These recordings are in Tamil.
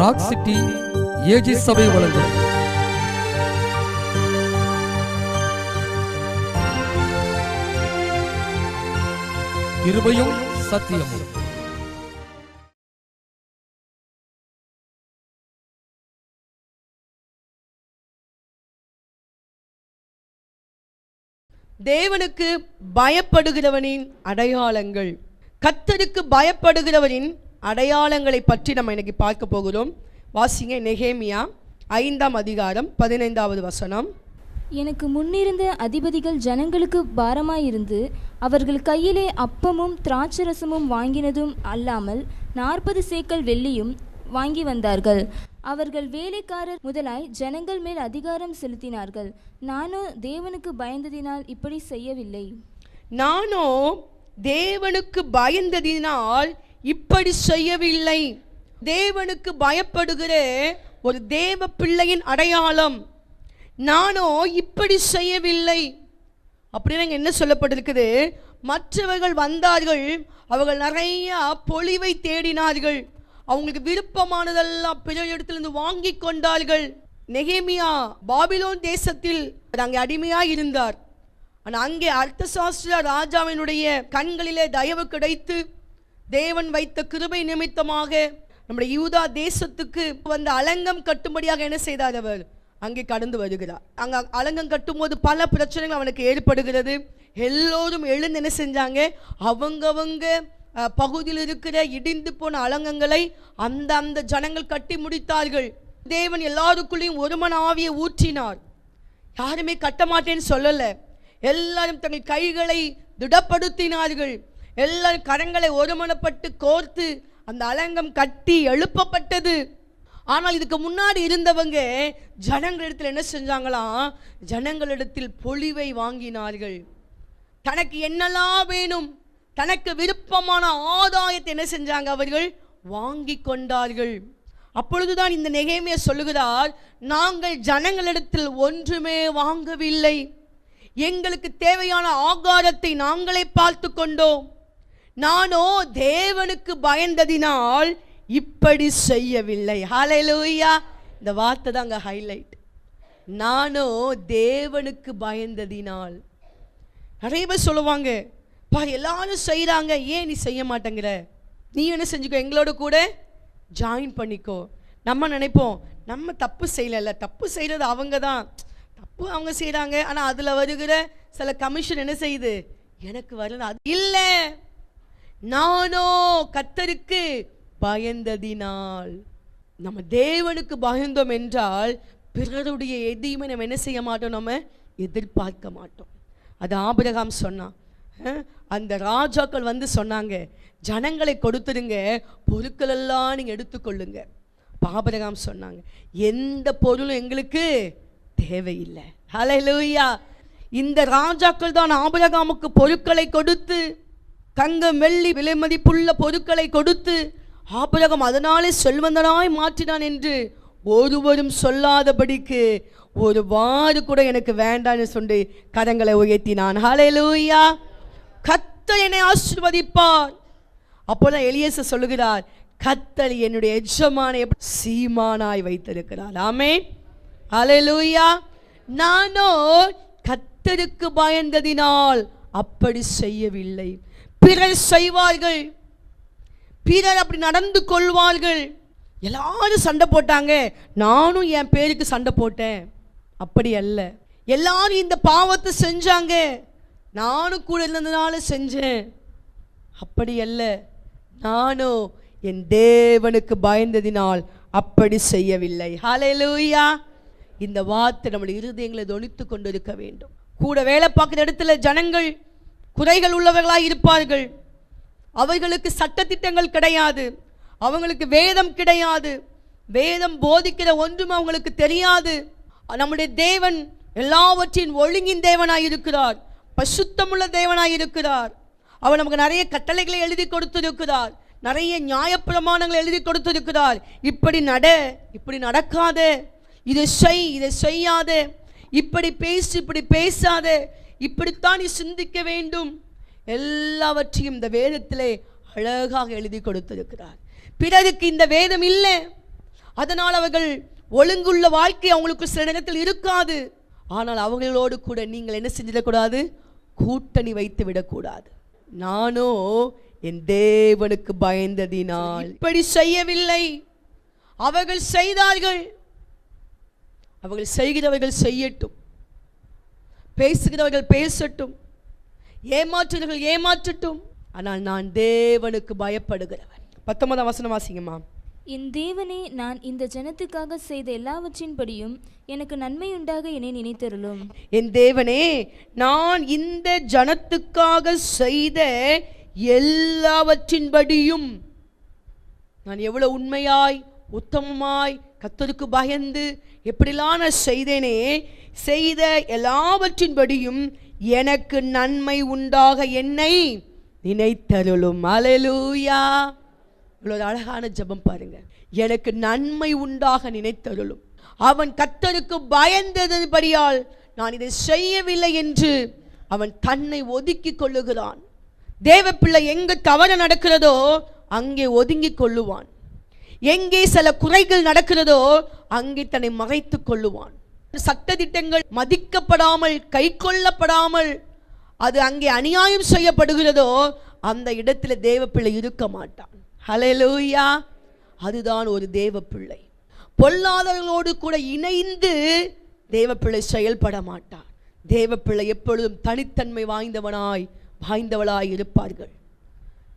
ராக் சிட்டி ஏஜி சபை வழங்கும் கிருபையும் சத்தியமும். தேவனுக்கு பயப்படுகிறவனின் அடையாளங்கள். கர்த்தருக்கு பயப்படுகிறவனின் அடையாளங்களை பற்றி நம்ம இன்னைக்கு பார்க்க போகிறோம். வாசிங்க நெகேமியா 5ஆம் அதிகாரம் 15வது வசனம். எனக்கு முன்னிருந்த அதிபதிகள் ஜனங்களுக்கு பாரமாயிருந்து அவர்கள் கையிலே அப்பமும் திராட்சரசமும் வாங்கினதும் அல்லாமல் 40 சேக்கல் வெள்ளியும் வாங்கி வந்தார்கள். அவர்கள் வேலைக்காரர் முதலாய் ஜனங்கள் மேல் அதிகாரம் செலுத்தினார்கள். நானோ தேவனுக்கு பயந்ததினால் இப்படி செய்யவில்லை. நானோ தேவனுக்கு பயந்ததினால் இப்படி செய்யவில்லை. தேவனுக்கு பயப்படுகிற ஒரு தேவ பிள்ளையின் அடையாளம். நானோ இப்படி செய்யவில்லை அப்படின்னு என்ன சொல்லப்பட்டிருக்குது? மற்றவர்கள் வந்தார்கள், அவர்கள் நிறைய பொலிவை தேடினார்கள், அவங்களுக்கு விருப்பமானதெல்லாம் பிற இடத்திலிருந்து வாங்கி கொண்டார்கள். நெகேமியா பாபிலோன் தேசத்தில் அங்கே அடிமையாக இருந்தார். ஆனால் அங்கே அர்த்தசாஸ்திர ராஜாவினுடைய கண்களிலே தயவு கிடைத்து தேவன் வைத்த கிருபை நிமித்தமாக நம்முடைய யூதா தேசத்துக்கு வந்த அலங்கம் கட்டும்படியாக என்ன செய்தார்? அவர் அங்கே கடந்து வருகிறார். அங்கே அலங்கம் கட்டும்போது பல பிரச்சனைகள் அவனுக்கு ஏற்படுகிறது. எல்லோரும் எழுந்து என்ன செஞ்சாங்க? அவங்கவங்க பகுதியில் இருக்கிற இடிந்து போன அலங்கங்களை அந்த ஜனங்கள் கட்டி முடித்தார்கள். தேவன் எல்லாருக்குள்ளேயும் ஒருமன ஆவியை ஊற்றினார். யாருமே கட்ட மாட்டேன்னு சொல்லலை. எல்லாரும் தங்கள் கைகளை திடப்படுத்தினார்கள். எல்லாரும் கரங்களை ஒருமனப்பட்டு கோர்த்து அந்த அலங்கம் கட்டி எழுப்பப்பட்டது. ஆனால் இதுக்கு முன்னாடி இருந்தவங்க ஜனங்களிடத்தில் என்ன செஞ்சாங்களாம்? ஜனங்களிடத்தில் பொலிவை வாங்கினார்கள். தனக்கு என்னெல்லாம் வேணும், தனக்கு விருப்பமான ஆதாயத்தை என்ன செஞ்சாங்க? அவர்கள் வாங்கி கொண்டார்கள். அப்பொழுதுதான் இந்த நெகேமியா சொல்லுகிறார், நாங்கள் ஜனங்களிடத்தில் ஒன்றுமே வாங்கவில்லை, எங்களுக்கு தேவையான ஆகாரத்தை நாங்களே பார்த்து கொண்டோம். நானோ தேவனுக்கு பயந்ததினால் இப்படி செய்யவில்லை. ஹல்லேலூயா! இந்த வார்த்தை தான் அங்கே ஹைலைட். நானோ தேவனுக்கு பயந்ததினால். நிறைய பேர் சொல்லுவாங்க, பாரு எல்லாரும் செய்கிறாங்க, ஏன் நீ செய்ய மாட்டேங்கிற? நீ என்ன செஞ்சுக்கோ, எங்களோட கூட ஜாயின் பண்ணிக்கோ. நம்ம நினைப்போம் நம்ம தப்பு செய்யலை, தப்பு செய்கிறது அவங்க தான், தப்பு அவங்க செய்கிறாங்க, ஆனால் அதில் வருகிற சில கமிஷன் என்ன செய்யுது? எனக்கு வரல. அது இல்லை, நானோ கர்த்தருக்கு பயந்ததினால். நம்ம தேவனுக்கு பயந்தோம் என்றால் பிறருடைய எதையுமே நம்ம என்ன செய்ய மாட்டோம்? நம்ம எதிர்பார்க்க மாட்டோம். அது ஆபிரகாம் சொன்னான். அந்த ராஜாக்கள் வந்து சொன்னாங்க, ஜனங்களை கொடுத்துருங்க, பொருட்கள் எல்லாம் நீங்கள் எடுத்துக்கொள்ளுங்க. ஆபிரகாம் சொன்னாங்க, எந்த பொருளும் எங்களுக்கு தேவையில்லை. ஹல்லேலூயா! இந்த ராஜாக்கள் தான் ஆபிரகாமுக்கு பொருட்களை கொடுத்து, தங்கம் வெள்ளி விலை மதிப்புள்ள பொருட்களை கொடுத்து ஆபிரகாம் அதனாலே செல்வந்தனாய் மாற்றினான் என்று ஒருவரும் சொல்லாதபடிக்கு ஒரு வாறு கூட எனக்கு வேண்டான்னு சொல்லி கரங்களை உயர்த்தினான். ஹல்லேலூயா! கர்த்தர் என்னை ஆசீர்வதிப்பார். அப்போதான் எலியேசர் சொல்லுகிறார், கர்த்தர் என்னுடைய எஜமானை சீமானாய் வைத்திருக்கிறார். ஆமென். ஹல்லேலூயா! நானோ கர்த்தருக்கு பயந்ததினால் அப்படி செய்யவில்லை. பிறர் செய்வார்கள், பிறர் அப்படி நடந்து கொள்வார்கள். எல்லாரும் சண்டை போட்டாங்க, நானும் என் பேருக்கு சண்டை போட்டேன். அப்படி அல்ல. எல்லாரும் இந்த பாவத்தை செஞ்சாங்க, நானும் கூட இருந்ததுனால செஞ்சேன். அப்படி அல்ல. நானும் என் தேவனுக்கு பயந்ததினால் அப்படி செய்யவில்லை. ஹல்லேலூயா! இந்த வார்த்தை நம்முடைய இருதயங்களை தொனித்து கொண்டு இருக்க வேண்டும். கூட வேலை பார்க்குற இடத்துல ஜனங்கள் குறைகள் உள்ளவர்களாக இருப்பார்கள். அவர்களுக்கு சட்டத்திட்டங்கள் கிடையாது, அவங்களுக்கு வேதம் கிடையாது, வேதம் போதிக்கிற ஒன்றும் அவங்களுக்கு தெரியாது. நம்முடைய தேவன் எல்லாவற்றின் ஒழுங்கின் தேவனாய் இருக்கிறார், பசுத்தமுள்ள தேவனாய் இருக்கிறார். அவர் நமக்கு நிறைய கட்டளைகளை எழுதி கொடுத்திருக்கிறார், நிறைய நியாயப்பிரமாணங்களை எழுதி கொடுத்திருக்கிறார். இப்படி நட, இப்படி நடக்காத, இதை செய், இதை செய்யாத, இப்படி பேசு, இப்படி பேசாத, இப்படித்தான் நீ சிந்திக்க வேண்டும். எல்லாவற்றையும் இந்த வேதத்திலே அழகாக எழுதி கொடுத்திருக்கிறார். பிறருக்கு இந்த வேதம் இல்லை, அதனால் அவர்கள் ஒழுங்குள்ள வாழ்க்கை அவங்களுக்கு சில நேரத்தில் இருக்காது. ஆனால் அவங்களோடு கூட நீங்கள் என்ன செஞ்சிடக்கூடாது? கூட்டணி வைத்து விடக்கூடாது. நானோ என் தேவனுக்கு பயந்ததினால் இப்படி செய்யவில்லை. அவர்கள் செய்தார்கள், அவர்கள் செய்கிறவர்கள் செய்யட்டும், பேசுகிறவர்கள் பேசட்டும், ஏமாற்றுகிறவர்கள் ஏமாற்றட்டும், ஆனால் நான் தேவனுக்கு பயப்படுகிறவன். 19ஆம் வசனம் வாசிங்கம்மா. என் தேவனே, நான் இந்த ஜனத்துக்காக செய்த எல்லாவற்றின்படியும் எனக்கு நன்மையுண்டாக என்னை நினைத்தருளும். என் தேவனே, நான் இந்த ஜனத்துக்காக செய்த எல்லாவற்றின்படியும் நான் எவ்வளவு உண்மையாய் உத்தமமாய் கர்த்தருக்கு பயந்து எப்படிலாம் நான் செய்தேனே, செய்த எல்லாவற்றின்படியும் எனக்கு நன்மை உண்டாக என்னை நினைத்தருளும். அல்லேலூயா. இவ்வளவு அழகான ஜெபம் பாருங்க. எனக்கு நன்மை உண்டாக நினைத்தருளும். அவன் கர்த்தருக்கு பயந்ததுபடியால் நான் இதை செய்யவில்லை என்று அவன் தன்னை ஒதுக்கி கொள்ளுகிறான். தேவ பிள்ளை எங்கு தவறு நடக்கிறதோ அங்கே ஒதுங்கி கொள்ளுவான். எங்கே சில குறைகள் நடக்கிறதோ அங்கே தன்னை மறைத்து கொள்ளுவான். சட்ட திட்டங்கள் மதிக்கப்படாமல் கை கொள்ளப்படாமல் அது அங்கே அநியாயம் செய்யப்படுகிறதோ அந்த இடத்துல தேவ பிள்ளை இருக்க மாட்டான். ஹல்லேலூயா. அதுதான் ஒரு தேவ பிள்ளை. பொல்லாதவர்களோடு கூட இணைந்து தேவ பிள்ளை செயல்பட மாட்டான். தேவ பிள்ளை எப்பொழுதும் தனித்தன்மை வாய்ந்தவளாய் இருப்பார்கள்.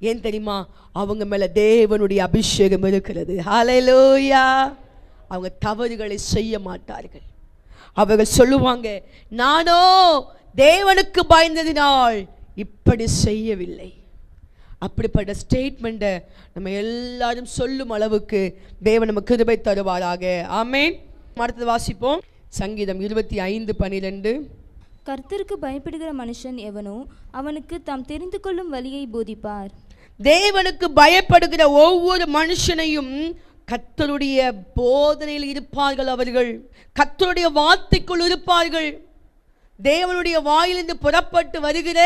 ஏன் தெரியுமா? அவங்க மேல தேவனுடைய அபிஷேகம் இருக்கிறது. ஹல்லேலூயா. அவங்க தவறுகளை செய்ய மாட்டார்கள். அவர்கள் சொல்லுவாங்க, நானோ தேவனுக்கு பயந்ததினால் இப்படி செய்யவில்லை. அப்படிப்பட்ட ஸ்டேட்மெண்ட்டை நம்ம எல்லாரும் சொல்லும் அளவுக்கு தேவன் நமக்கு கிருபை தருவாராக. ஆமென். அடுத்தது வாசிப்போம். சங்கீதம் 25:12. கர்த்தருக்கு பயப்படுகிற மனுஷன் எவனோ அவனுக்கு தாம் தெரிந்து கொள்ளும் வழியை போதிப்பார். தேவனுக்கு பயப்படுகிற ஒவ்வொரு மனுஷனையும் கர்த்தருடைய போதனையில் இருப்பார்கள். அவர்கள் கர்த்தருடைய வார்த்தைக்குள் இருப்பார்கள். தேவனுடைய வாயிலிருந்து புறப்பட்டு வருகிற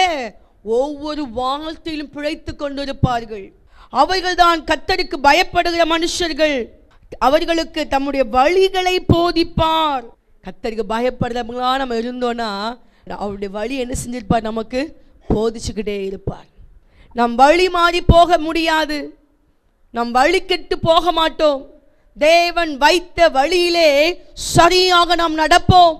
ஒவ்வொரு வார்த்தையிலும் பிழைத்து கொண்டிருப்பார்கள். அவர்கள்தான் கர்த்தருக்கு பயப்படுகிற மனுஷர்கள். அவர்களுக்கு தம்முடைய வழிகளை போதிப்பார். கர்த்தருக்கு பயப்படுறவங்களா நம்ம இருந்தோம்னா அவருடைய வழி என்ன செஞ்சிருப்பார்? நமக்கு போதிச்சுக்கிட்டே இருப்பார். நம் வழி மாறி போக முடியாது. நம் வழி கெட்டு போக மாட்டோம். தேவன் வைத்த வழியிலே சரியாக நாம் நடப்போம்.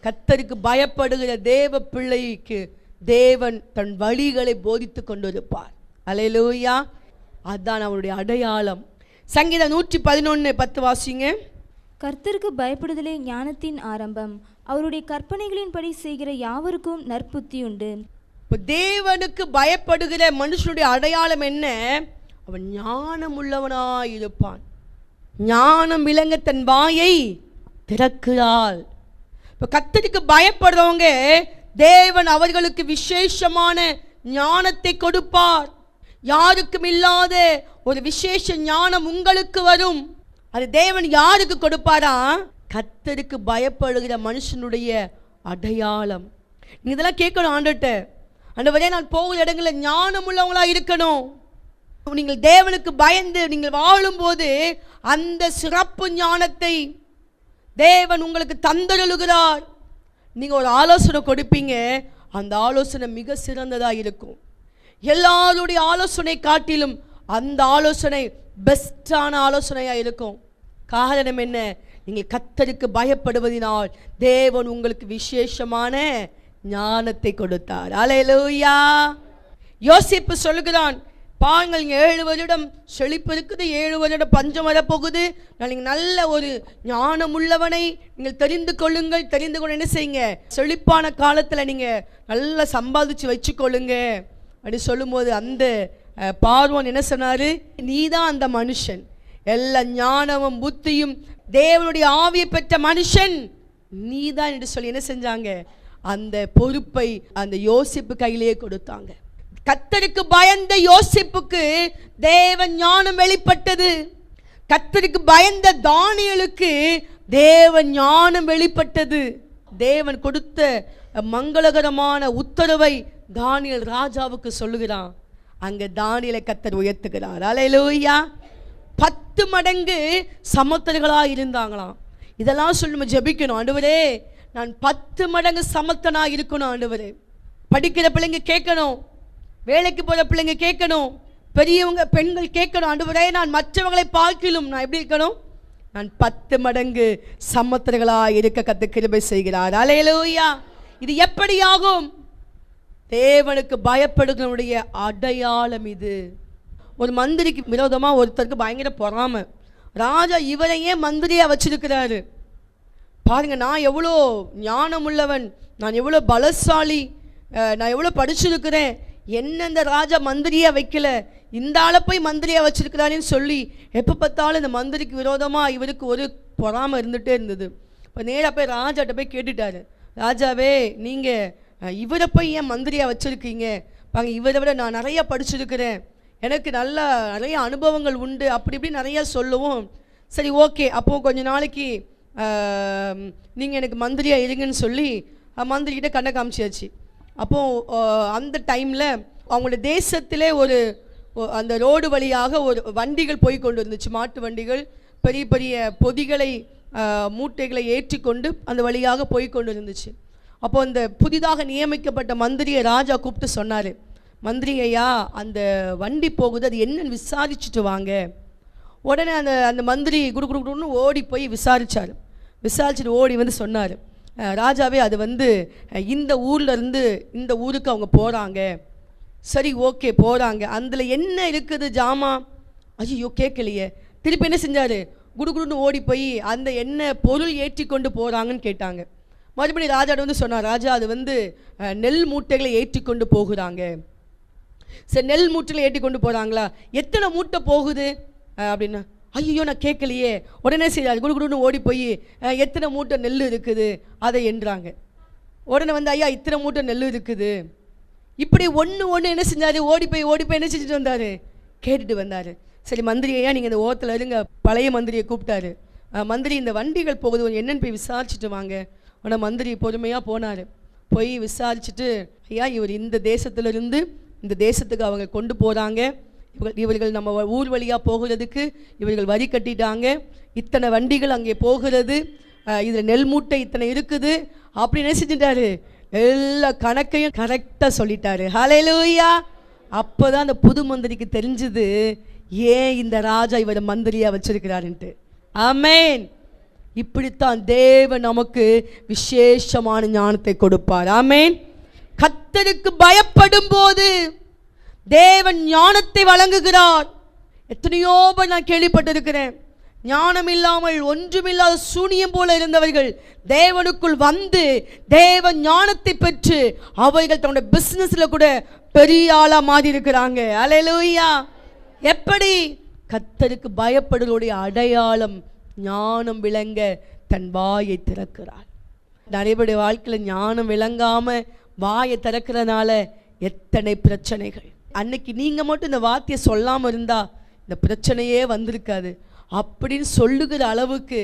கர்த்தருக்கு பயப்படுகிற தேவ பிள்ளைக்கு தேவன் தன் வழிகளை போதித்து கொண்டிருப்பார். அல்லேலூயா. அதுதான் அவருடைய அடையாளம். சங்கீதம் 111:10 வாசிங்க. கர்த்தருக்கு பயப்படுதலே ஞானத்தின் ஆரம்பம். அவருடைய கற்பனைகளின்படி செய்கிற யாவருக்கும் நற்புத்தி உண்டு. இப்போ தேவனுக்கு பயப்படுகிற மனுஷனுடைய அடையாளம் என்ன? அவன் ஞானம் உள்ளவனாய் இருப்பான். ஞானம் விளங்க தன் வாயை திறக்கிறாள். இப்போ கர்த்தருக்கு பயப்படுறவங்க தேவன் அவர்களுக்கு விசேஷமான ஞானத்தை கொடுப்பார். யாருக்கும் இல்லாத ஒரு விசேஷ ஞானம் உங்களுக்கு வரும். அது தேவன் யாருக்கு கொடுப்பாரா? கர்த்தருக்கு பயப்படுகிற மனுஷனுடைய அடையாளம். நீங்க இதெல்லாம் கேட்கணும் ஆண்டவர்ட்ட. ஆண்டவரே, நான் போகிற இடங்களில் ஞானம் உள்ளவங்களா இருக்கணும். நீங்கள் தேவனுக்கு பயந்து நீங்கள் வாழும்போது அந்த சிறப்பு ஞானத்தை தேவன் உங்களுக்கு தந்தருளுகிறார். நீங்கள் ஒரு ஆலோசனை கொடுப்பீங்க, அந்த ஆலோசனை மிக சிறந்ததாக இருக்கும். எல்லாருடைய ஆலோசனை காட்டிலும் அந்த ஆலோசனை பெஸ்டான ஆலோசனையாக இருக்கும். காரணம் என்ன? நீங்கள் கர்த்தருக்கு பயப்படுவதினால் தேவன் உங்களுக்கு விசேஷமான ஞானத்தை கொடுத்தார். அல்லேலூயா. யோசேப்பு சொல்லுகிறான், பாருங்கள் 7 வருடம் செழிப்பு இருக்குது, 7 வருடம் பஞ்சம் வரப்போகுது. நீங்கள் நல்ல ஒரு ஞானம் உள்ளவனை நீங்கள் தெரிந்து கொள்ளுங்கள். தெரிந்து கொண்டு என்ன செய்யுங்க? செழிப்பான காலத்தில் நீங்கள் நல்லா சம்பாதிச்சு வச்சுக்கொள்ளுங்க அப்படி சொல்லும்போது அந்த பார்வோன் என்ன சொன்னார்? நீ தான் அந்த மனுஷன், எல்லா ஞானமும் புத்தியும் தேவனுடைய ஆவியை பெற்ற மனுஷன் நீ தான் என்று சொல்லி என்ன செஞ்சாங்க? அந்த பொறுப்பை அந்த யோசேப்பு கையிலேயே கொடுத்தாங்க. கர்த்தருக்கு பயந்த யோசேப்புக்கு தேவன் ஞானம் வெளிப்பட்டது. கர்த்தருக்கு பயந்த தானியேலுக்கு தேவன் ஞானம் வெளிப்பட்டது. தேவன் கொடுத்த மங்களகரமான உத்தரவை தானியேல் ராஜாவுக்கு சொல்லுகிறான். அங்க தானியேலை கர்த்தர் உயர்த்துகிறார். அல்லேலூயா. 10 10 மடங்கு சமத்தர்களாக இருந்தாங்களாம். இதெல்லாம் சொல்லி நம்ம ஜெபிக்கணும். ஆண்டவரே, நான் 10 மடங்கு சமத்தனாக இருக்கணும். ஆண்டவரே, படிக்கிற பிள்ளைங்க கேட்கணும், வேலைக்கு போகிற பிள்ளைங்க கேட்கணும், பெரியவங்க பெண்கள் கேட்கணும். ஆண்டவரே, நான் மற்றவங்களை பார்க்கிலும் நான் எப்படி இருக்கணும்? நான் 10 மடங்கு சமத்தர்களாக இருக்க கத்த கிருபை செய்கிறார். அல்லேலூயா. இது எப்படி ஆகும்? தேவனுக்கு பயப்படுகிறவனுடைய அடையாளம் இது. ஒரு மந்திரிக்கு விரோதமாக ஒருத்தருக்கு பயங்கர பொறாமை. ராஜா இவரையே மந்திரியா வச்சிருக்கிறாரு. பாருங்க, நான் எவ்வளோ ஞானம் உள்ளவன், நான் எவ்வளோ பலசாலி, நான் எவ்வளோ படிச்சிருக்கிறேன், என்ன இந்த ராஜா மந்திரியா வைக்கல, இந்த ஆளை போய் மந்திரியா வச்சிருக்கிறாருன்னு சொல்லி எப்போ பார்த்தாலும் இந்த மந்திரிக்கு விரோதமாக இவருக்கு ஒரு பொறாமை இருந்துகிட்டே இருந்தது. இப்போ நேராக போய் ராஜாட்ட போய் கேட்டுட்டாரு, ராஜாவே, நீங்கள் இவரை போய் ஏன் மந்திரியா வச்சுருக்கீங்க? பாருங்க, இவரை விட நான் நிறையா படிச்சிருக்கிறேன், எனக்கு நிறைய அனுபவங்கள் உண்டு, அப்படி இப்படி நிறையா சொல்லுவோம். சரி, ஓகே, அப்போ கொஞ்ச நாளைக்கு நீங்கள் எனக்கு மந்திரியா இருங்கன்னு சொல்லி மந்திரிக்கிட்ட கண்ணை காமிச்சியாச்சு. அப்போது அந்த டைமில் அவங்களோட தேசத்திலே அந்த ரோடு வழியாக ஒரு வண்டிகள் போய் கொண்டு இருந்துச்சு, மாட்டு வண்டிகள், பெரிய பெரிய பொதிகளை மூட்டைகளை ஏற்றி கொண்டு அந்த வழியாக போய் கொண்டு இருந்துச்சு. அப்போ அந்த புதிதாக நியமிக்கப்பட்ட மந்திரியை ராஜா கூப்பிட்டு சொன்னார், மந்திரி ஐயா, அந்த வண்டி போகுது, அது என்னன்னு விசாரிச்சுட்டு வாங்க. உடனே அந்த மந்திரி குடுன்னு ஓடி போய் விசாரிச்சுட்டு ஓடி வந்து சொன்னார், ராஜாவே, அது இந்த ஊர்லேருந்து இந்த ஊருக்கு அவங்க போகிறாங்க. சரி, ஓகே, போகிறாங்க, அதில் என்ன இருக்குது ஜாமா? ஐயோ, கேட்கலையே. திருப்பி என்ன செஞ்சார்? குடுன்னு ஓடி போய் அந்த என்ன பொருள் ஏற்றி கொண்டு போகிறாங்கன்னு கேட்டாங்க. மறுபடியும் ராஜாட்ட சொன்னார், ராஜா, அது நெல் மூட்டைகளை ஏற்றி கொண்டு போகிறாங்க. சரி, நெல் மூட்டைகளை ஏற்றி கொண்டு போகிறாங்களா? எத்தனை மூட்டை போகுது அப்படின்னா, ஐயோ, நான் கேட்கலையே. உடனே சரி, குடுன்னு ஓடி போய் எத்தனை மூட்டை நெல் இருக்குது அதை என்றாங்க. உடனே ஐயா, இத்தனை மூட்டை நெல் இருக்குது. இப்படி ஒன்று என்ன செஞ்சார்? ஓடி போய் என்ன செஞ்சுட்டு வந்தார்? கேட்டுட்டு வந்தார். சரி, மந்திரி ஐயா, நீங்கள் இந்த ஓரத்தில் இருங்க. பழைய மந்திரியை கூப்பிட்டாரு. மந்திரி, இந்த வண்டிகள் போகுது, என்னென்னு போய் விசாரிச்சுட்டு வாங்க. ஆனால் மந்திரி பொறுமையாக போனார். போய் விசாரிச்சுட்டு, ஐயா, இவர் இந்த தேசத்திலிருந்து இந்த தேசத்துக்கு அவங்க கொண்டு போகிறாங்க, இவர்கள் நம்ம ஊர் வழியாக போகிறதுக்கு இவர்கள் வரி கட்டிட்டாங்க, இத்தனை வண்டிகள் அங்கே போகிறது, இதில் நெல் மூட்டை இத்தனை இருக்குது அப்படின்னு என்ன செஞ்சுட்டாரு? எல்லா கணக்கையும் கரெக்டாக சொல்லிட்டாரு. ஹல்லேலூயா. அப்போ தான் அந்த புது மந்திரிக்கு தெரிஞ்சுது, ஏன் இந்த ராஜா இவரை மந்திரியாக வச்சிருக்கிறாருன்ட்டு. ஆமேன். இப்படித்தான் தேவன் நமக்கு விசேஷமான ஞானத்தை கொடுப்பார். ஆமேன். கர்த்தருக்கு பயப்படும் போது தேவன் ஞானத்தை வழங்குகிறார். எத்தனையோ பேர் நான் கேள்விப்பட்டிருக்கிறேன், ஞானம் இல்லாமல் ஒன்றுமில்லாத சூனியம் போல இருந்தவர்கள் தேவனுக்குள் வந்து தேவன் ஞானத்தை பெற்று அவர்கள் தன்னுடைய பிசினஸ்ல கூட பெரிய ஆளா மாறி இருக்கிறாங்க. அல்லேலூயா. எப்படி? கர்த்தருக்கு பயப்படுவதுடைய அடையாளம் ஞானம் விளங்க தன் வாயை திறக்கிறார். நிறைய பேருடைய வாழ்க்கையில் ஞானம் விளங்காம வாயை திறக்கிறதுனால எத்தனை பிரச்சனைகள். அன்னைக்கு நீங்க மட்டும் இந்த வார்த்தையை சொல்லாம இருந்தா இந்த பிரச்சனையே வந்திருக்காது அப்படின்னு சொல்லுகிற அளவுக்கு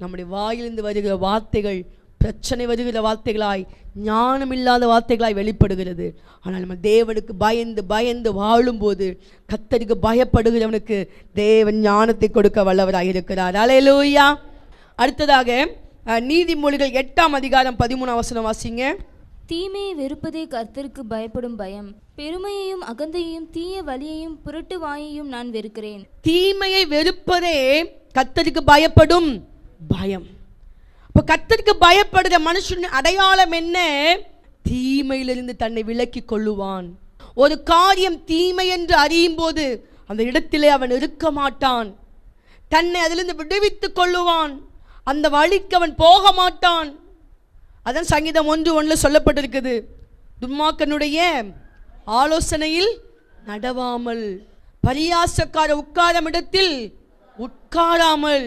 நம்முடைய வாயிலிருந்து வருகிற வார்த்தைகள் பிரச்சனை வருகிற வார்த்தைகளாய், ஞானம் இல்லாத வார்த்தைகளாய் வெளிப்படுகிறது. ஆனால் நம்ம தேவனுக்கு பயந்து பயந்து வாழும்போது, கர்த்தருக்கு பயப்படுகிறவனுக்கு தேவன் ஞானத்தை கொடுக்க வல்லவராக இருக்கிறார். அல்லேலூயா. அடுத்ததாக நீதிமொழிகள் 8ஆம் அதிகாரம் 13ஆம் வசனம் வாசிங்க. தீமையை வெறுப்பதே கர்த்தருக்கு பயப்படும் பயம், பெருமையையும் அகந்தையையும் தீய வலியையும் புரட்டு வாயையும் நான் வெறுக்கிறேன். தீமையை வெறுப்பதே கர்த்தருக்கு பயப்படும் பயம். இப்போ கர்த்தருக்கு பயப்படுகிற மனுஷன் அடையாளம் என்ன? தீமையிலிருந்து தன்னை விலக்கி கொள்ளுவான். ஒரு காரியம் தீமை என்று அறியும் போது அந்த இடத்திலே அவன் இருக்க மாட்டான். தன்னை அதிலிருந்து விடுவித்துக் கொள்ளுவான். அந்த வழிக்கு அவன் போக மாட்டான். அதான் சங்கீதம் 1:1 சொல்லப்பட்டிருக்குது, துன்மார்க்கனுடைய ஆலோசனையில் நடவாமல், பரியாசக்கார உட்காரும் இடத்தில் உட்காராமல்.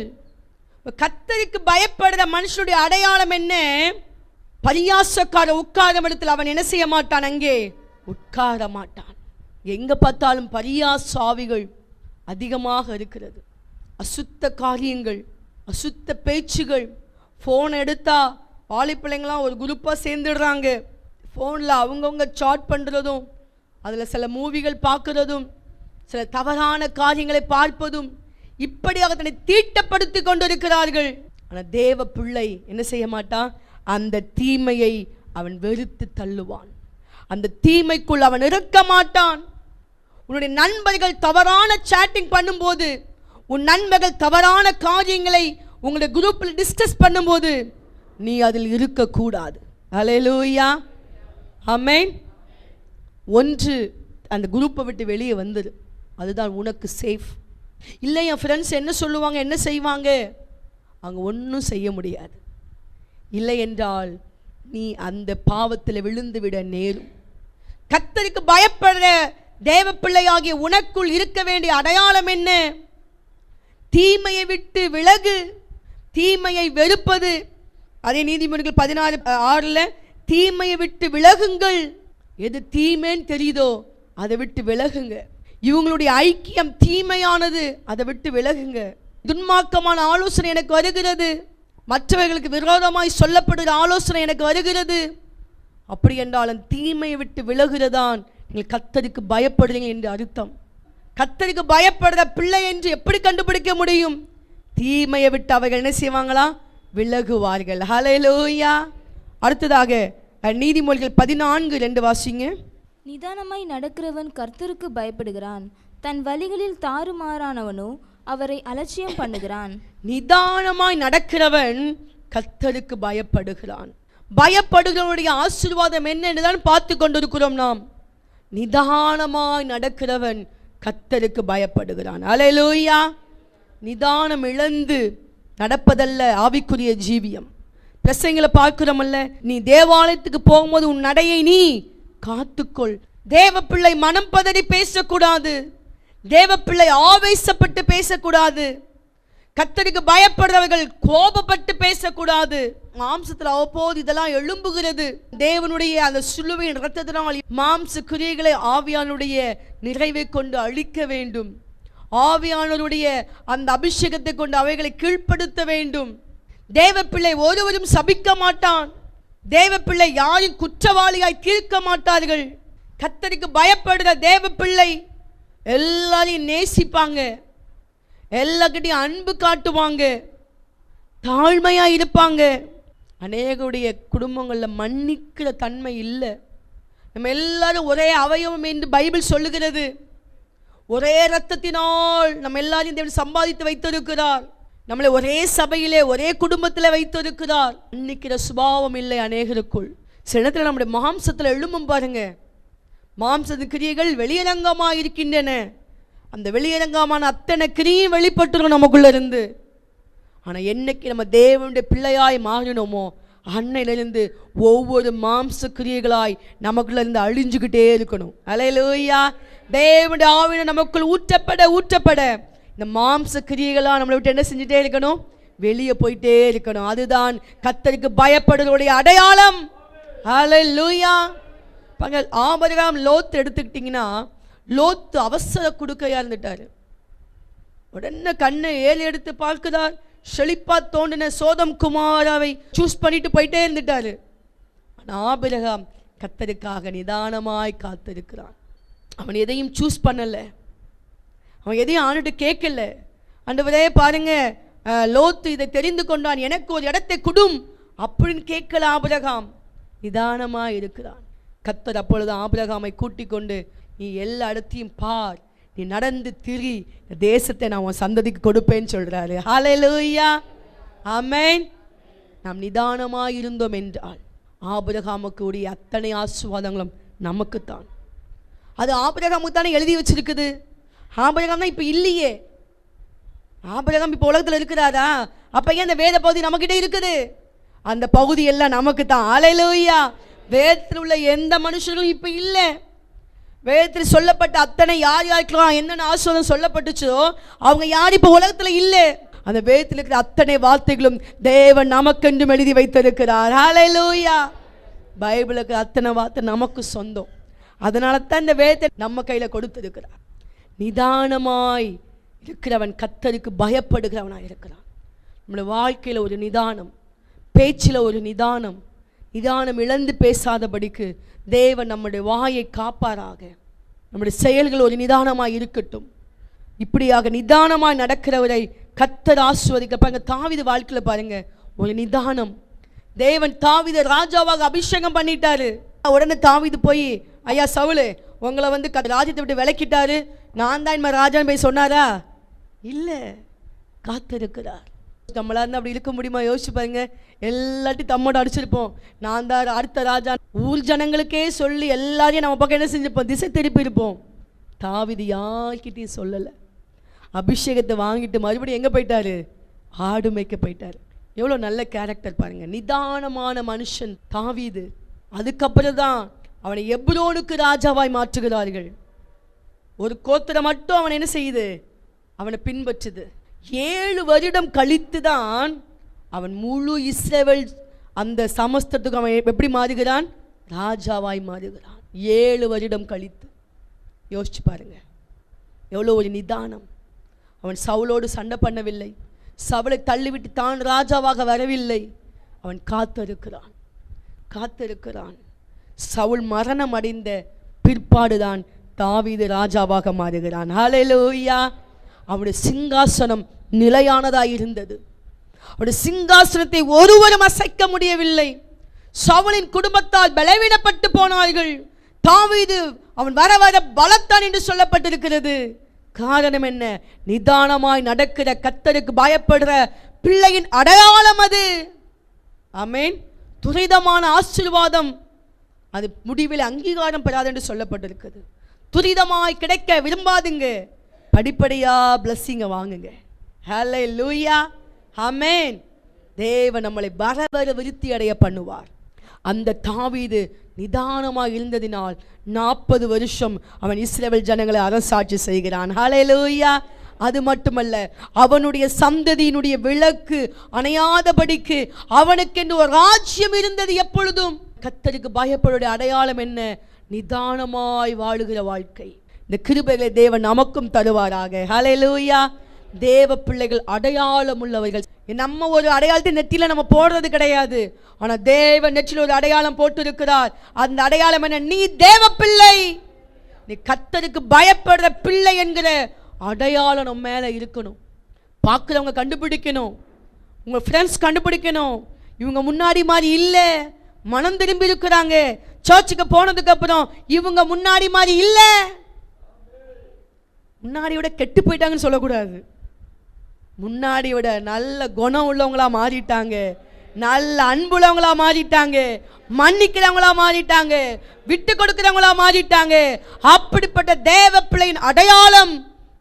கர்த்தருக்கு பயப்படுற மனுஷனுடைய அடையாளம் என்ன? பரியாசக்கார உட்காரும் இடத்தில் அவன் என்ன செய்ய மாட்டான்? அங்கே உட்கார மாட்டான். எங்க பார்த்தாலும் பரியாச ஆவிகள் அதிகமாக இருக்கிறது. அசுத்த காரியங்கள், அசுத்த பேச்சுகள். ஃபோன் எடுத்தா வாலிப்பிள்ளைங்களாம் ஒரு குரூப்பாக சேர்ந்துடுறாங்க. ஃபோனில் அவங்கவுங்க சாட் பண்ணுறதும், அதில் சில மூவிகள் பார்க்குறதும், சில தவறான காரியங்களை பார்ப்பதும், இப்படியாக தன்னை தீட்டப்படுத்தி கொண்டிருக்கிறார்கள். ஆனால் தேவ பிள்ளை என்ன செய்ய மாட்டான்? அந்த தீமையை அவன் வெறுத்து தள்ளுவான். அந்த தீமைக்குள் அவன் இருக்க மாட்டான். உன்னுடைய நண்பர்கள் தவறான சேட்டிங் பண்ணும்போது, உன் நண்பர்கள் தவறான காரியங்களை உங்களுடைய குரூப்பில் டிஸ்கஸ் பண்ணும்போது நீ அதில் இருக்கக்கூடாது. அல்லேலூயா, ஆமென். ஒன்று, அந்த குரூப்பை விட்டு வெளியே வந்துடு. அதுதான் உனக்கு சேஃப். இல்லை என் ஃப்ரெண்ட்ஸ் என்ன சொல்லுவாங்க, என்ன செய்வாங்க, அங்கே ஒன்றும் செய்ய முடியாது. இல்லை என்றால் நீ அந்த பாவத்தில் விழுந்து விட நேரும். கர்த்தருக்கு பயப்படுற தேவ பிள்ளையாகிய உனக்குள் இருக்க வேண்டிய அடையாளம் என்ன? தீமையை விட்டு விலகு. தீமையை வெறுப்பது. அதே நீதிமொழிகள் 16:6 தீமையை விட்டு விலகுங்கள். எது தீமைன்னு தெரியுதோ அதை விட்டு விலகுங்க. இவங்களுடைய ஐக்கியம் தீமையானது, அதை விட்டு விலகுங்க. துன்மார்க்கமான ஆலோசனை எனக்கு வருகிறது, மற்றவர்களுக்கு விரோதமாய் சொல்லப்படுகிற ஆலோசனை எனக்கு வருகிறது. அப்படி என்றாலும் தீமையை விட்டு விலகுறதான் நீங்கள் கர்த்தருக்கு பயப்படுறீங்க என்று அர்த்தம். கர்த்தருக்கு பயப்படுற பிள்ளை என்று எப்படி கண்டுபிடிக்க முடியும்? தீமையை விட்டு அவர்கள் என்ன செய்வாங்களா? விலகுவார்கள். ஹல்லேலூயா. அடுத்ததாக நீதிமொழிகள் 14:2 வாசிங்க. நிதானமாய் நடக்கிறவன் கர்த்தருக்கு பயப்படுகிறான், தன் வழிகளில் தாறுமாறானவனோ அவரை அலட்சியம் பண்ணுகிறான். நிதானமாய் நடக்கிறவன் கர்த்தருக்கு பயப்படுகிறான். பயப்படுகிறவனுடைய ஆசீர்வாதம் என்ன என்றுதான் பார்த்து கொண்டிருக்கிறோம் நாம். நிதானமாய் நடக்கிறவன் கர்த்தருக்கு பயப்படுகிறான். அல்லேலூயா. நிதானம் இழந்து நடப்பதல்ல ஆவிக்குரிய ஜீவியம். பிரசங்களை பார்க்கிறோமல்ல, நீ தேவாலயத்துக்கு போகும்போது உன் நடையை நீ காத்துக்கொள். தேவ பிள்ளை மனம் பதறி பேசக்கூடாது. தேவ பிள்ளை ஆவேசப்பட்டு பேசக்கூடாது. கர்த்தருக்கு பயப்படுறவர்கள் கோபப்பட்டு பேசக்கூடாது. மாம்சத்தில் அவ்வப்போது இதெல்லாம் எழும்புகிறது. தேவனுடைய அந்த சிலுவையின் இரத்தத்தினால் மாம்ச கிரியைகளை ஆவியானுடைய நிறைவை கொண்டு அழிக்க வேண்டும். ஆவியானவருடைய அந்த அபிஷேகத்தை கொண்டு அவைகளை கீழ்ப்படுத்த வேண்டும். தேவ பிள்ளை ஒருவரும் சபிக்க மாட்டான். தேவ பிள்ளை யாரும் குற்றவாளியாய் தீர்க்க மாட்டார்கள். கர்த்தருக்கு பயப்படுகிற தேவ பிள்ளை எல்லாரையும் நேசிப்பாங்க, எல்லார்கிட்டையும் அன்பு காட்டுவாங்க, தாழ்மையா இருப்பாங்க. அநேகருடைய குடும்பங்களில் மன்னிக்கிற தன்மை இல்லை. நம்ம எல்லாரும் ஒரே அவயவம் என்று பைபிள் சொல்லுகிறது. ஒரே இரத்தத்தினால் நம்ம எல்லாரையும் தேவன் சம்பாதித்து வைத்திருக்கிறார். நம்மளை ஒரே சபையிலே ஒரே குடும்பத்தில் வைத்திருக்கிறார். மன்னிக்கிற சுபாவம் இல்லை அநேகருக்குள். சில இடத்துல நம்முடைய மாம்சத்தில் எழும்பும் பாருங்க. மாம்சத்து கிரியைகள் வெளியரங்கமாக இருக்கின்றன. அந்த வெளியரங்கமான அத்தனை கிரியும் வெளிப்பட்டுரும் நமக்குள்ள இருந்து. ஆனால் என்னைக்கு நம்ம தேவனுடைய பிள்ளையாய் மாறினோமோ அன்னையிலிருந்து ஒவ்வொரு மாம்ச கிரியைகளாய் நமக்குள்ள இருந்து அழிஞ்சுக்கிட்டே இருக்கணும். அல்லேலூயா. தேவனுடைய ஆவியை நமக்குள் ஊற்றப்பட இந்த மாம்ச கிரியைகளா நம்மளை விட்டு என்ன செஞ்சுட்டே இருக்கணும்? வெளியே போயிட்டே இருக்கணும். அதுதான் கர்த்தருக்கு பயப்படுவதுடைய அடையாளம். அல்லேலூயா. ஆபிரகாம் லோத் எடுத்துக்கிட்டிங்கன்னா, லோத்து அவசர குடுக்கையா இருந்துட்டாரு. உடனே கண்ணை ஏழு எடுத்து பார்க்கிறார். செழிப்பா தோண்டின சோதம் குமாராவை சூஸ் பண்ணிட்டு போயிட்டே இருந்துட்டாரு. ஆனால் ஆபிரகாம் கர்த்தருக்காக நிதானமாய் காத்திருக்கிறான். அவன் எதையும் சூஸ் பண்ணல, அவன் எதையும் ஆண்டுட்டு கேட்கல. ஆண்டவரே பாருங்க, லோத்து இதை தெரிந்து கொண்டான், எனக்கு ஒரு இடத்தை குடும் அப்படின்னு கேட்கல. ஆபிரகாம் நிதானமாய் இருக்கிறான். கர்த்தர் அப்பொழுது ஆபிரகாமை கூட்டிக் கொண்டு, நீ எல்லா இடத்தையும் பார், நீ நடந்து திரி, தேசத்தை நான் உன் சந்ததிக்கு கொடுப்பேன்னு சொல்றாரு. ஹல்லேலூயா, ஆமென். நாம் நிதானமாய் இருந்தோம் என்றால் ஆபிரகாமுக்கு உடைய அத்தனை ஆசீர்வாதங்களும் நமக்குத்தான். அது ஆபிரகாமுக்கு தானே எழுதி வச்சிருக்குது. ஆபிரகாம் தான் இப்போ இல்லையே. ஆபிரகாம் இப்போ உலகத்தில் இருக்கிறாரா? அப்போ ஏன் அந்த வேத பகுதி நம்மக்கிட்ட இருக்குது? அந்த பகுதி எல்லாம் நமக்கு தான். ஹல்லேலூயா. வேதத்தில் உள்ள எந்த மனுஷரும் இப்போ இல்லை. வேதத்தில் சொல்லப்பட்ட அத்தனை யார் யாருக்கெல்லாம் என்னென்ன ஆசீர்வாதம் சொல்லப்பட்டுச்சோ அவங்க யார் இப்போ உலகத்தில் இல்லை. அந்த வேதத்தில் இருக்கிற அத்தனை வார்த்தைகளும் தேவன் நமக்கென்றும் எழுதி வைத்திருக்கிறார். ஹல்லேலூயா. பைபிளுக்கு அத்தனை வார்த்தை நமக்கு சொந்தம். அதனால தான் இந்த வேதத்தை நம்ம கையில் கொடுத்திருக்கிறார். நிதானமாய் இருக்கிறவன் கர்த்தருக்கு பயப்படுகிறவனாக இருக்கிறான். நம்முடைய வாழ்க்கையில் ஒரு நிதானம், பேச்சில் ஒரு நிதானம், நிதானம் இழந்து பேசாதபடிக்கு தேவன் நம்முடைய வாயை காப்பாராக. நம்முடைய செயல்கள் ஒரு நிதானமாக இருக்கட்டும். இப்படியாக நிதானமாய் நடக்கிறவரை கர்த்தர் ஆசீர்வதிக்க. பாருங்க, தாவீது வாழ்க்கையில பாருங்க ஒரு நிதானம். தேவன் தாவீதை ராஜாவாக அபிஷேகம் பண்ணிட்டாரு. உடனே தாவீது போய், ஐயா சவுலு, உங்களை ராஜ்யத்தை விட்டு விலக்கிட்டாரு, நான் தான் இனிமே ராஜான்னு போய் சொன்னாரா? இல்லை, காத்திருக்கிறார். நம்மளா இருந்தால் அப்படி இருக்க முடியுமா? யோசிச்சு பாருங்க. எல்லாத்தையும் தம்மோட அடிச்சிருப்போம், நான் தான் அடுத்த ராஜா ஊர் ஜனங்களுக்கே சொல்லி எல்லாரையும் நம்ம பக்கம் என்ன செஞ்சிருப்போம்? திசை திருப்பி இருப்போம். தாவீது யார்கிட்டையும் சொல்லலை. அபிஷேகத்தை வாங்கிட்டு மறுபடியும் எங்கே போயிட்டாரு? ஆடு மேய்க்க போயிட்டாரு. எவ்வளோ நல்ல கேரக்டர் பாருங்க, நிதானமான மனுஷன் தாவீது. அதுக்கப்புறம் தான் அவனை எப்ரோனுக்கு ராஜாவாய் மாற்றுகிறார்கள். ஒரு கோத்திரம் மட்டும் அவன் என்ன செய்யுது? அவனை பின்பற்றுது. 7 வருடம் கழித்து தான் அவன் முழு இஸ்ரவேல் அந்த சமஸ்தத்துக்கு அவன் எப்படி மாறுகிறான்? ராஜாவாய் மாறுகிறான். 7 வருடம் கழித்து. யோசிச்சு பாருங்க, எவ்வளோ ஒரு நிதானம். அவன் சவுலோடு சண்டை பண்ணவில்லை, சவுலை தள்ளிவிட்டு தான் ராஜாவாக வரவில்லை. அவன் காத்திருக்கிறான். சவுல் மரணம் அடைந்த பிற்பாடுதான் தாவீது ராஜாவாக மாறுகிறான். ஹல்லேலூயா. அவனுடைய சிங்காசனம் நிலையானதாய் இருந்தது. அவனுடைய சிங்காசனத்தை ஒருவரும் அசைக்க முடியவில்லை. சவுலின் குடும்பத்தால் பலவீனப்பட்டு போனார்கள். தாவீது அவன் வர வர பலத்தான் என்று சொல்லப்பட்டிருக்கிறது. காரணம் என்ன? நிதானமாய் நடக்கிற, கர்த்தருக்கு பயப்படுற பிள்ளையின் அடையாளம் அது. ஆமென். துரிதமான ஆசீர்வாதம் அது முடிவில் அங்கீகாரம் பெறாது என்று சொல்லப்பட்டிருக்கிறது. துரிதமாய் கிடைக்க விரும்பாதுங்க, படிப்படியா பிளஸ்ஸிங்க வாங்குங்க. ஹல்லேலூயா, ஆமென். தேவன் நம்மளை வர வர விருத்தி அடைய பண்ணுவார். அந்த தாவீது நிதானமாக இருந்ததினால் 40 வருஷம் அவன் இஸ்ரவேல் ஜனங்களை அரசாட்சி செய்கிறான். ஹல்லேலூயா. அது மட்டுமல்ல, அவனுடைய சந்ததியினுடைய விளக்கு அணையாதபடிக்கு அவனுக்கென்று ஒரு ராஜ்யம் இருந்தது. எப்பொழுதும் கர்த்தருக்கு பயப்படுடைய அடையாளம் என்ன? நிதானமாய் வாழுகிற வாழ்க்கை. இந்த கிருபைகளை தேவன் நமக்கும் தருவாராக. ஹல்லேலூயா. தேவ பிள்ளைகள் அடையாளம் உள்ளவர்கள். நம்ம ஒரு அடையாளத்தை நெற்றியில நம்ம போடுறது கிடையாது, ஆனா தேவ நெற்றியில் ஒரு அடையாளம் போட்டு இருக்கிறார். அந்த அடையாளம் என்ன? நீ தேவ பிள்ளை, நீ கர்த்தருக்கு பயப்படுற பிள்ளை என்கிற அடையாளம் நம்ம மேல இருக்கணும். பார்க்குறவங்க கண்டுபிடிக்கணும், உங்க ஃப்ரெண்ட்ஸ் கண்டுபிடிக்கணும், இவங்க முன்னாடி மாதிரி இல்லை, மனம் திரும்பி இருக்கிறாங்க, சர்ச்சுக்கு போனதுக்கு அப்புறம் இவங்க முன்னாடி மாதிரி இல்லை, முன்னாடியோட கெட்டு போயிட்டாங்கன்னு சொல்லக்கூடாது. முன்னாடியோட நல்ல குணம் உள்ளவங்களா மாறிட்டாங்க, நல்ல அன்புள்ளவங்களா மாறிட்டாங்க, மன்னிக்கிறவங்களா மாறிட்டாங்க, விட்டு கொடுக்கிறவங்களா மாறிட்டாங்க. அப்படிப்பட்ட தேவ பிள்ளையின் அடையாளம்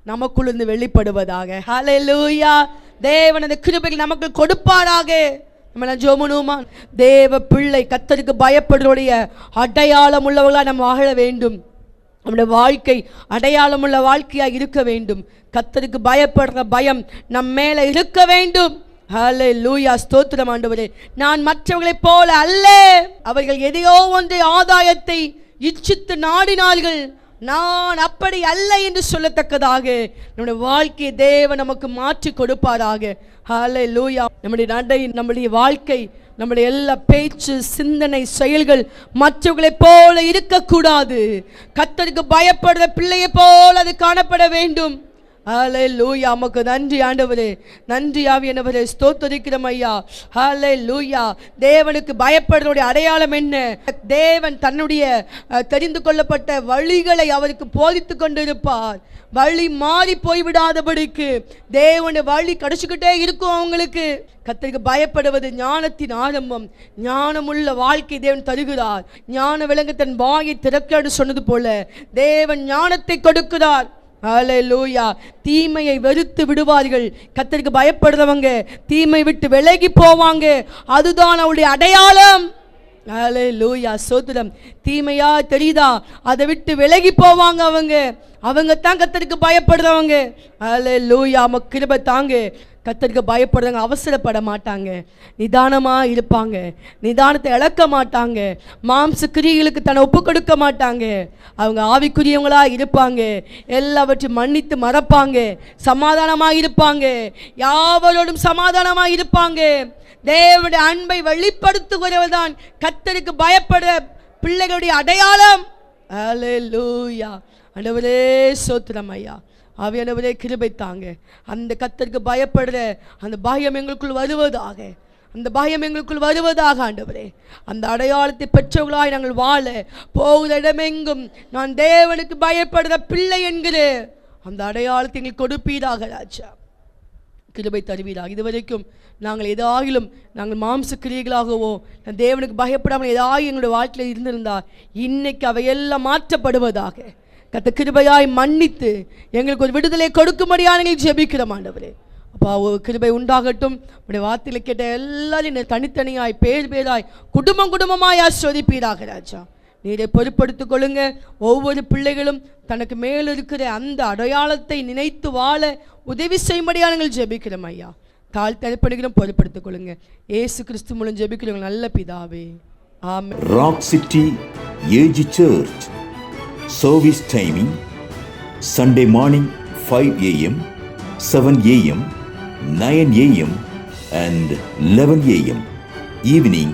நமக்குள்ளிருந்து வெளிப்படுவதாக. ஹல்லேலூயா. தேவன் அந்த கிருபைகளை நமக்கு கொடுப்பாராக. நம்ம ஜெபணுமா? தேவ பிள்ளை கர்த்தருக்கு பயப்படுறோடைய அடையாளம் உள்ளவங்களா நம்ம வாழ வேண்டும். நம்முடைய வாழ்க்கை அடையாளம் உள்ள வாழ்க்கையாக இருக்க வேண்டும். கர்த்தருக்கு பயப்படுற பயம் நம் மேல இருக்க வேண்டும். ஹல்லேலூயா. ஸ்தோத்திரம் ஆண்டவரே. நான் மற்றவர்களைப் போல அல்ல, அவர்கள் எதையோ ஒன்றை ஆதாயத்தை இச்சித்து நாடினார்கள், நான் அப்படி அல்ல என்று சொல்லத்தக்கதாக நம்முடைய வாழ்க்கையை தேவன் நமக்கு மாற்றி கொடுப்பாராக. ஹல்லேலூயா. நம்முடைய நடை, நம்முடைய வாழ்க்கை, நம்முடைய எல்லா பேச்சு, சிந்தனை, செயல்கள் மற்றவர்களைப் போல இருக்கக்கூடாது. கர்த்தருக்கு பயப்படுற பிள்ளையை போல அது காணப்பட வேண்டும். ஹல்லேலூயா. உமக்கு நன்றி ஆண்டவரே, நன்றி ஆவியானவரே, ஸ்தோத்திரிக்கிறோம் ஐயா. ஹல்லேலூயா. தேவனுக்கு பயப்படுறதுடைய அடையாளம் என்ன? தேவன் தன்னுடைய தெரிந்து கொள்ளப்பட்ட வழிகளை அவருக்கு போதித்து கொண்டிருப்பார். வழி மாறி போய்விடாதபடிக்கு தேவனுடைய வழி கிடைச்சிக்கிட்டே இருக்கும் அவங்களுக்கு. கர்த்தருக்கு பயப்படுவது ஞானத்தின் ஆரம்பம். ஞானமுள்ள வாழ்க்கை தேவன் தருகிறார். ஞான விலங்கு தன் வாயை திறக்கிறார் சொன்னது போல தேவன் ஞானத்தை கொடுக்கிறார். ஹல்லேலூயா. தீமையை வெறுத்து விடுவார்கள். கர்த்தருக்கு பயப்படுறவங்க தீமை விட்டு விலகி போவாங்க. அதுதான் அவருடைய அடையாளம். ஹல்லேலூயா. ஸ்தோத்திரம். தீமையா தெரியுதா, அதை விட்டு விலகி போவாங்க. அவங்க தான் கர்த்தருக்கு பயப்படுறவங்க. ஹல்லேலூயா. உமக்கு கிருபை தாங்க. கர்த்தருக்கு பயப்படுறவங்க அவசரப்பட மாட்டாங்க, நிதானமாக இருப்பாங்க, நிதானத்தை இழக்க மாட்டாங்க, மாம்ச கிரியைகளுக்கு தன்னை ஒப்பு கொடுக்க மாட்டாங்க. அவங்க ஆவிக்குரியவங்களாக இருப்பாங்க, எல்லாவற்றையும் மன்னித்து மறப்பாங்க, சமாதானமாக இருப்பாங்க, யாவரோடும் சமாதானமாக இருப்பாங்க. தேவனுடைய அன்பை வெளிப்படுத்துகிறவர் தான் கர்த்தருக்கு பயப்படுற பிள்ளைகளுடைய அடையாளம். ஹல்லேலூயா. ஆண்டவரே ஸ்தோத்திரம் ஐயா. ஆவியானவரே கிருபை தாங்க. அந்த கர்த்தருக்கு பயப்படுற அந்த பயம் எங்களுக்குள் வருவதாக, அந்த பயம் எங்களுக்குள் வருவதாக ஆண்டவரே. அந்த அடையாளத்தை பெற்றவர்களாய் நாங்கள் வாழ, போகிற இடமெங்கும் நான் தேவனுக்கு பயப்படுற பிள்ளை என்கிற அந்த அடையாளத்தை எங்களுக்கு கொடுப்பீராக ராஜா. கிருபை தருவீராக. இதுவரைக்கும் நாங்கள் ஏதாயிலும் நாங்கள் மாம்ச கிரியைகளாகவோ தேவனுக்கு பயப்படாமல் ஏதாவது எங்களுடைய வாழ்க்கையில் இருந்திருந்தால் இன்னைக்கு அவையெல்லாம் மாற்றப்படுவதாக. கர்த்தர் கிருபையாய் மன்னித்து எங்களுக்கு ஒரு விடுதலை கொடுக்கும்படியாக எங்களுக்கு ஜெபிக்கிறோம் ஆண்டவரே. அப்பா, ஒரு கிருபை உண்டாகட்டும். உடைய வார்த்தையில் கேட்ட எல்லாரையும் தனித்தனியாய் பேராய் குடும்பமாய் ஆசீர்வதிப்பீராக ராஜா. நீரை பொறுப்படுத்திக் கொள்ளுங்க. ஒவ்வொரு பிள்ளைகளும் தனக்கு மேல் இருக்கிற அந்த அடையாளத்தை நினைத்து வாழ உதவி செய்யும்படியாக நாங்கள் ஜெபிக்கிறோம் ஐயா. தாழ்த்தப்படுகிறோம், பொறுப்படுத்திக் கொள்ளுங்க. இயேசு கிறிஸ்து மூலம் ஜெபிக்கிறோம் நல்ல பிதாவே, ஆமென். Rock City AG Church service timing Sunday morning 5 a.m., 7 a.m., 9 a.m. and 11 a.m. Evening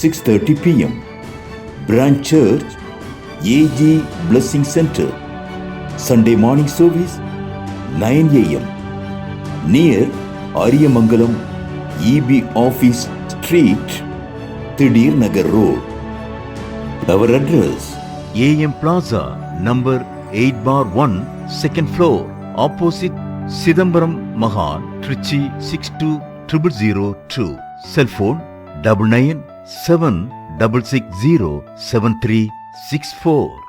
6:30 p.m. Branch Church AG Blessing Center Sunday morning service 9 a.m. near Ariyamangalam EB Office Street, Thidir Nagar Road. Our address AM Plaza, number 8/1, second floor, opposite Sidambaram Mahal, Trichy 620002. Cell phone 9976607364.